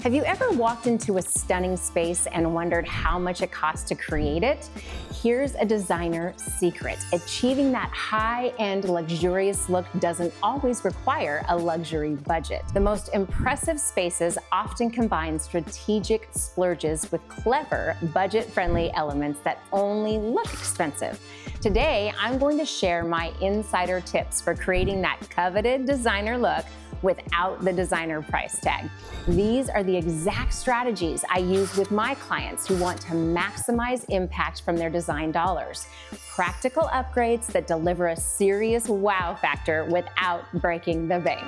Have you ever walked into a stunning space and wondered how much it costs to create it? Here's a designer secret. Achieving that high-end luxurious look doesn't always require a luxury budget. The most impressive spaces often combine strategic splurges with clever, budget-friendly elements that only look expensive. Today, I'm going to share my insider tips for creating that coveted designer look without the designer price tag. These are the exact strategies I use with my clients who want to maximize impact from their design dollars. Practical upgrades that deliver a serious wow factor without breaking the bank.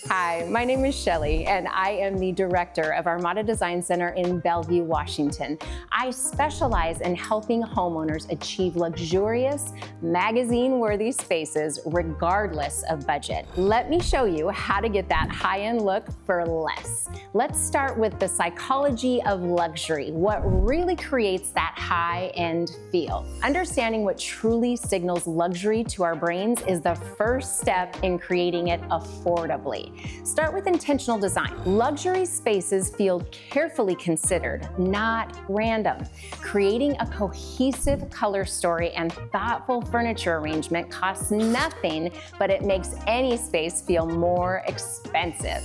Hi, my name is Shelly, and I am the director of Armada Design Center in Bellevue, Washington. I specialize in helping homeowners achieve luxurious, magazine-worthy spaces regardless of budget. Let me show you how to get that high-end look for less. Let's start with the psychology of luxury, what really creates that high-end feel. Understanding what truly signals luxury to our brains is the first step in creating it affordably. Start with intentional design. Luxury spaces feel carefully considered, not random. Creating a cohesive color story and thoughtful furniture arrangement costs nothing, but it makes any space feel more expensive.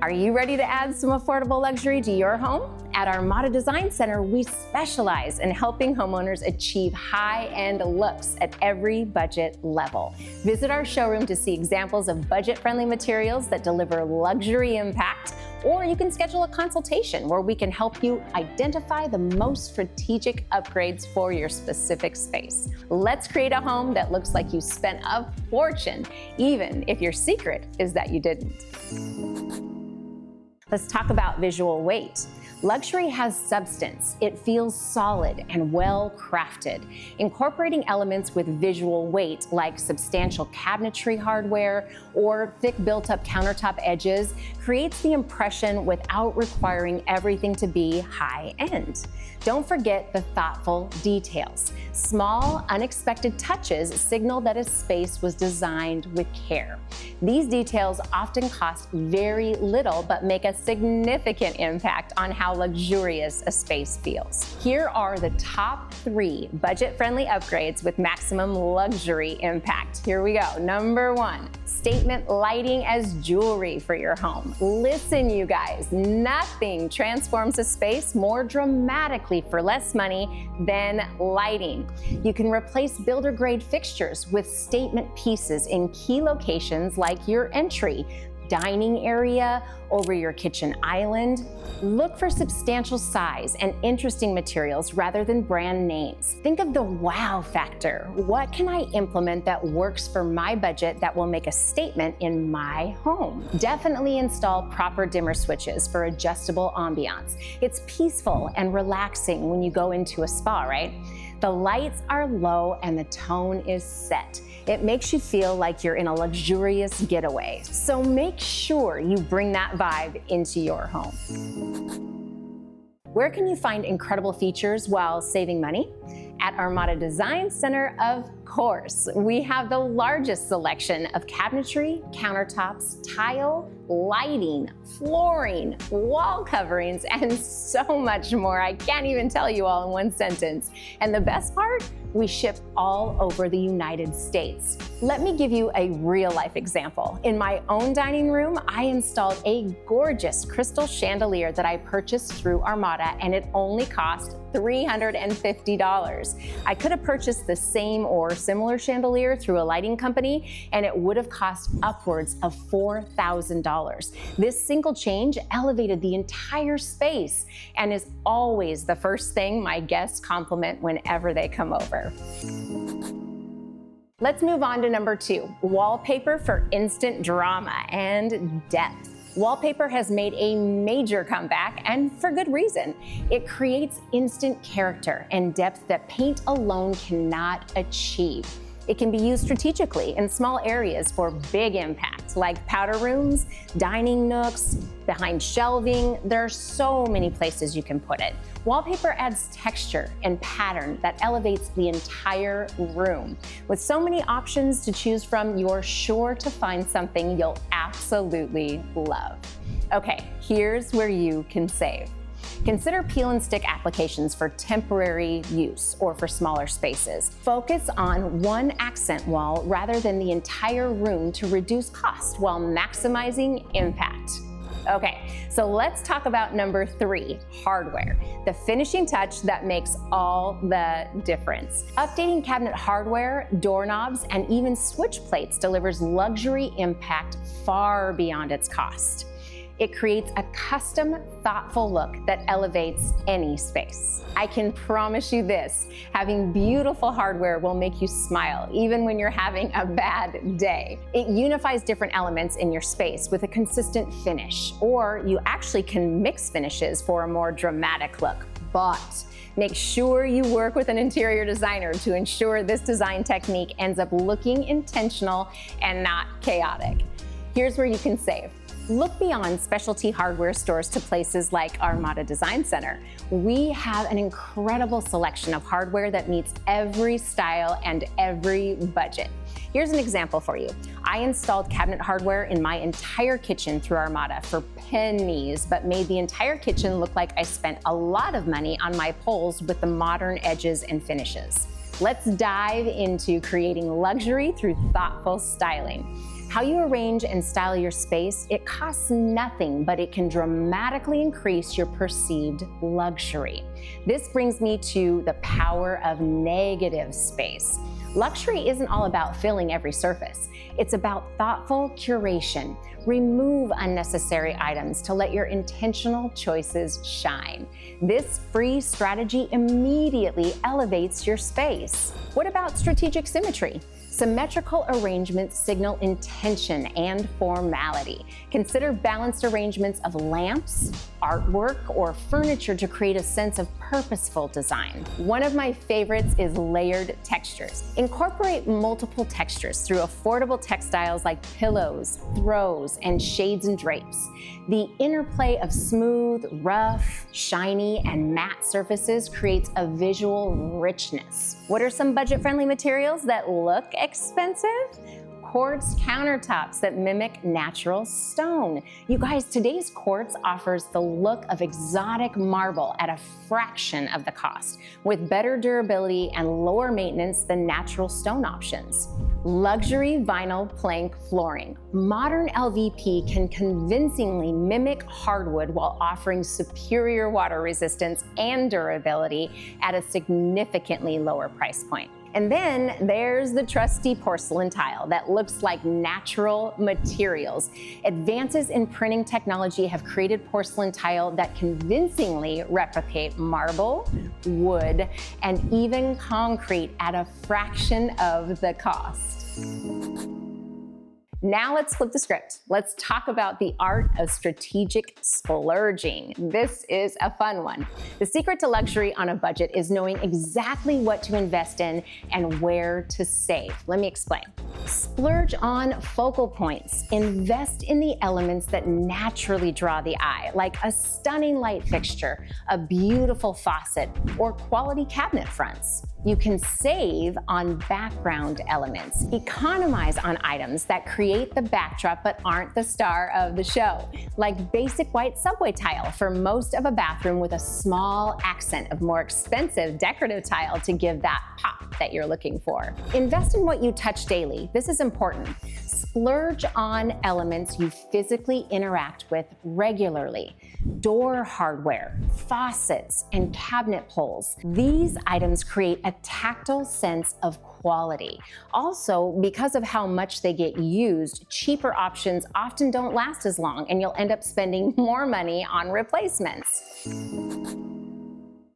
Are you ready to add some affordable luxury to your home? At Armada Design Center, we specialize in helping homeowners achieve high-end looks at every budget level. Visit our showroom to see examples of budget-friendly materials that deliver luxury impact, or you can schedule a consultation where we can help you identify the most strategic upgrades for your specific space. Let's create a home that looks like you spent a fortune, even if your secret is that you didn't. Let's talk about visual weight. Luxury has substance. It feels solid and well crafted. Incorporating elements with visual weight like substantial cabinetry hardware or thick built-up countertop edges creates the impression without requiring everything to be high-end. Don't forget the thoughtful details. Small, unexpected touches signal that a space was designed with care. These details often cost very little but make a significant impact on how luxurious a space feels. Here are the top 3 budget-friendly upgrades with maximum luxury impact. Here we go. Number 1, statement lighting as jewelry for your home. Listen, you guys, nothing transforms a space more dramatically for less money than lighting. You can replace builder-grade fixtures with statement pieces in key locations like your entry, dining area, over your kitchen island. Look for substantial size and interesting materials rather than brand names. Think of the wow factor. What can I implement that works for my budget that will make a statement in my home? Definitely install proper dimmer switches for adjustable ambiance. It's peaceful and relaxing when you go into a spa, right? The lights are low and the tone is set. It makes you feel like you're in a luxurious getaway. So make sure you bring that vibe into your home. Where can you find incredible features while saving money? At Armada Design Center, of course. We have the largest selection of cabinetry, countertops, tile, lighting, flooring, wall coverings, and so much more. I can't even tell you all in one sentence. And the best part? We ship all over the United States. Let me give you a real-life example. In my own dining room, I installed a gorgeous crystal chandelier that I purchased through Armada, and it only cost $350. I could have purchased the same or similar chandelier through a lighting company, and it would have cost upwards of $4,000. This single change elevated the entire space and is always the first thing my guests compliment whenever they come over. Let's move on to number 2, wallpaper for instant drama and depth. Wallpaper has made a major comeback, and for good reason. It creates instant character and depth that paint alone cannot achieve. It can be used strategically in small areas for big impact, like powder rooms, dining nooks, behind shelving. There are so many places you can put it. Wallpaper adds texture and pattern that elevates the entire room. With so many options to choose from, you're sure to find something you'll absolutely love. Okay, here's where you can save. Consider peel and stick applications for temporary use or for smaller spaces. Focus on one accent wall rather than the entire room to reduce cost while maximizing impact. Okay, so let's talk about number 3, hardware, the finishing touch that makes all the difference. Updating cabinet hardware, doorknobs, and even switch plates delivers luxury impact far beyond its cost. It creates a custom, thoughtful look that elevates any space. I can promise you this, having beautiful hardware will make you smile even when you're having a bad day. It unifies different elements in your space with a consistent finish, or you actually can mix finishes for a more dramatic look. But make sure you work with an interior designer to ensure this design technique ends up looking intentional and not chaotic. Here's where you can save. Look beyond specialty hardware stores to places like Armada Design Center. We have an incredible selection of hardware that meets every style and every budget. Here's an example for you. I installed cabinet hardware in my entire kitchen through Armada for pennies, but made the entire kitchen look like I spent a lot of money on my poles with the modern edges and finishes. Let's dive into creating luxury through thoughtful styling. How you arrange and style your space, it costs nothing, but it can dramatically increase your perceived luxury. This brings me to the power of negative space. Luxury isn't all about filling every surface. It's about thoughtful curation. Remove unnecessary items to let your intentional choices shine. This free strategy immediately elevates your space. What about strategic symmetry? Symmetrical arrangements signal intention and formality. Consider balanced arrangements of lamps, artwork, or furniture to create a sense of purposeful design. One of my favorites is layered textures. Incorporate multiple textures through affordable textiles like pillows, throws, and shades and drapes. The interplay of smooth, rough, shiny, and matte surfaces creates a visual richness. What are some budget-friendly materials that look expensive? Quartz countertops that mimic natural stone. You guys, today's quartz offers the look of exotic marble at a fraction of the cost, with better durability and lower maintenance than natural stone options. Luxury vinyl plank flooring. Modern LVP can convincingly mimic hardwood while offering superior water resistance and durability at a significantly lower price point. And then there's the trusty porcelain tile that looks like natural materials. Advances in printing technology have created porcelain tile that convincingly replicate marble, wood, and even concrete at a fraction of the cost. Now let's flip the script. Let's talk about the art of strategic splurging. This is a fun one. The secret to luxury on a budget is knowing exactly what to invest in and where to save. Let me explain. Splurge on focal points. Invest in the elements that naturally draw the eye, like a stunning light fixture, a beautiful faucet, or quality cabinet fronts. You can save on background elements. Economize on items that create the backdrop but aren't the star of the show, like basic white subway tile for most of a bathroom with a small accent of more expensive decorative tile to give that pop that you're looking for. Invest in what you touch daily. This is important. Splurge on elements you physically interact with regularly. Door hardware, faucets, and cabinet poles. These items create a tactile sense of quality. Also, because of how much they get used, cheaper options often don't last as long, and you'll end up spending more money on replacements.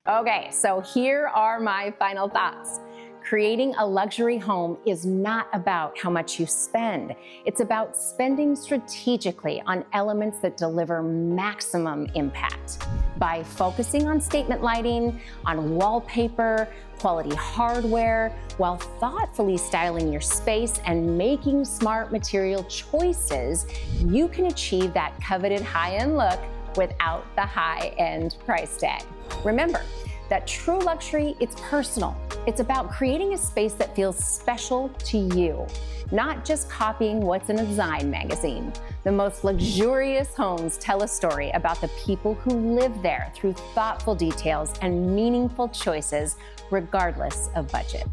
Okay, so here are my final thoughts. Creating a luxury home is not about how much you spend. It's about spending strategically on elements that deliver maximum impact. By focusing on statement lighting, on wallpaper, quality hardware, while thoughtfully styling your space and making smart material choices, you can achieve that coveted high-end look without the high-end price tag. Remember that true luxury, it's personal. It's about creating a space that feels special to you, not just copying what's in a design magazine. The most luxurious homes tell a story about the people who live there through thoughtful details and meaningful choices, regardless of budget.